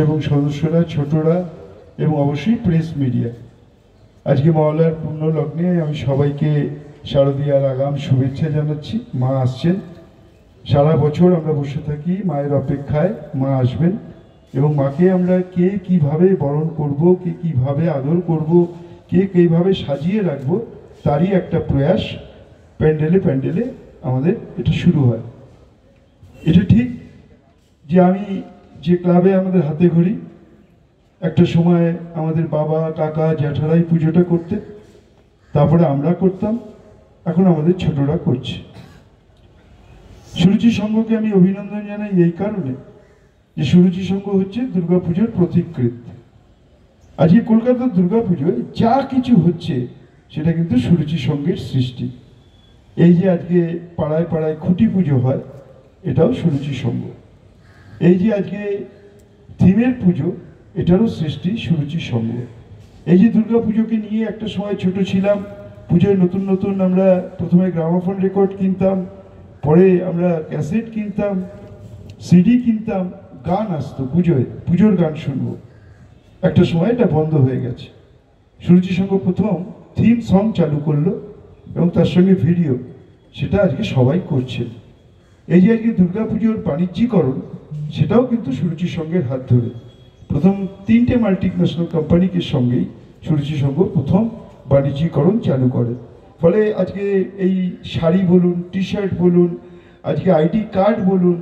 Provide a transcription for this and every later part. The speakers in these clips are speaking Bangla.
এবং সদস্যরা, ছোটরা এবং অবশ্যই প্রেস মিডিয়া, আজকে মহালয়ার পূর্ণ লগ্নে আমি সবাইকে শারদীয়ার আগাম শুভেচ্ছা জানাচ্ছি। মা আসছেন, সারা বছর আমরা বসে থাকি মায়ের অপেক্ষায়, মা আসবেন এবং মাকে আমরা কে কিভাবে বরণ করব, কে কিভাবে আদর করব, কে কিভাবে সাজিয়ে রাখব, তারই একটা প্রয়াস প্যান্ডেলে প্যান্ডেলে আমাদের এটা শুরু হয়। এটা ঠিক যে আমি যে ক্লাবে আমাদের হাতে ঘড়ি, একটা সময় আমাদের বাবা, কাকা, জ্যাঠারাই পুজোটা করতেন, তারপরে আমরা করতাম, এখন আমাদের ছোটরা করছে। সুরুচি সংঘকে আমি অভিনন্দন জানাই এই কারণে যে সুরুচি সংঘ হচ্ছে দুর্গাপুজোর প্রতিকৃত। আজকে কলকাতার দুর্গাপুজোয় যা কিছু হচ্ছে সেটা কিন্তু সুরুচি সংঘের সৃষ্টি। এই যে আজকে পাড়ায় পাড়ায় খুঁটি পুজো হয়, এটাও সুরুচি সংঘ। এই যে আজকে থিমের পুজো, এটারও সৃষ্টি সুরুচি সংঘ। এই যে দুর্গা পুজোকে নিয়ে একটা সময় ছোট ছিলাম, পুজোয় নতুন নতুন আমরা প্রথমে গ্রামাফোন রেকর্ড কিনতাম, পরে আমরা ক্যাসেট কিনতাম, সিডি কিনতাম, গান আসতো পুজোয়, পুজোর গান শুনবো। একটা সময় এটা বন্ধ হয়ে গেছে। সুরুচি সংঘ প্রথম থিম সং চালু করলো এবং তার সঙ্গে ভিডিও, সেটা আজকে সবাই করছে। এই যে আজকে দুর্গাপুজোর বাণিজ্যিকরণ, সেটাও কিন্তু সুরুচি সংঘের হাত ধরে। প্রথম 3টে মাল্টিন্যাশনাল কোম্পানিকে সঙ্গেই সুরুচি সংঘ প্রথম বাণিজ্যিকরণ চালু করে। ফলে আজকে এই শাড়ি বলুন, টি শার্ট বলুন, আজকে আইডি কার্ড বলুন,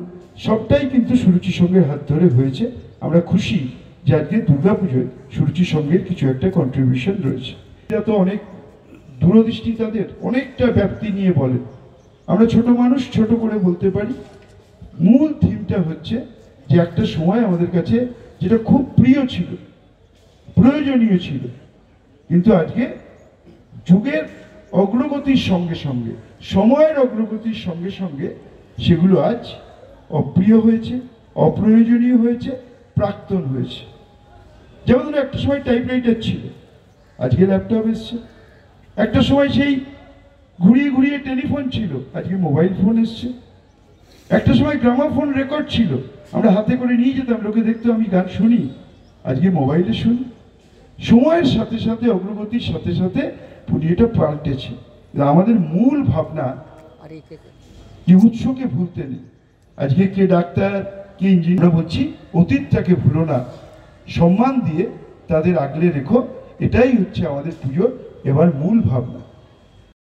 সবটাই কিন্তু সুরুচি সংঘের হাত ধরে হয়েছে। আমরা খুশি যে আজকে দুর্গাপুজোয় সুরুচি সংঘের কিছু একটা কন্ট্রিবিউশন রয়েছে। এটা তো অনেক দূরদৃষ্টি, তাদের অনেকটা ব্যাপ্তি নিয়ে বলে। আমরা ছোট মানুষ, ছোট করে বলতে পারি। মূল থিমটা হচ্ছে যে একটা সময় আমাদের কাছে যেটা খুব প্রিয় ছিল, প্রয়োজনীয় ছিল, কিন্তু আজকে যুগের অগ্রগতির সঙ্গে সঙ্গে, সময়ের অগ্রগতির সঙ্গে সঙ্গে সেগুলো আজ অপ্রিয় হয়েছে, অপ্রয়োজনীয় হয়েছে, প্রাক্তন হয়েছে। যেমন একটা সময় টাইপরাইটার ছিল, আজকে ল্যাপটপ এসছে। একটা সময় সেই ঘুরিয়ে ঘুরিয়ে টেলিফোন ছিল, আজকে মোবাইল ফোন এসছে। একটা সময় গ্রামাফোন রেকর্ড ছিল, আমরা হাতে করে নিয়ে যেতাম, লোকে দেখতো আমি গান শুনি, আজকে মোবাইলে শুনি। সময়ের সাথে সাথে, অগ্রগতির সাথে সাথে পুজোটা পাল্টেছে। আমাদের মূল ভাবনা যে উৎসকে ভুলতে নেই। আজকে কে ডাক্তার, কে ইঞ্জিনিয়ার, বলছি অতীতটাকে ভুলো না, সম্মান দিয়ে তাদের আগলে রেখো। এটাই হচ্ছে আমাদের পুজোর এবার মূল ভাবনা।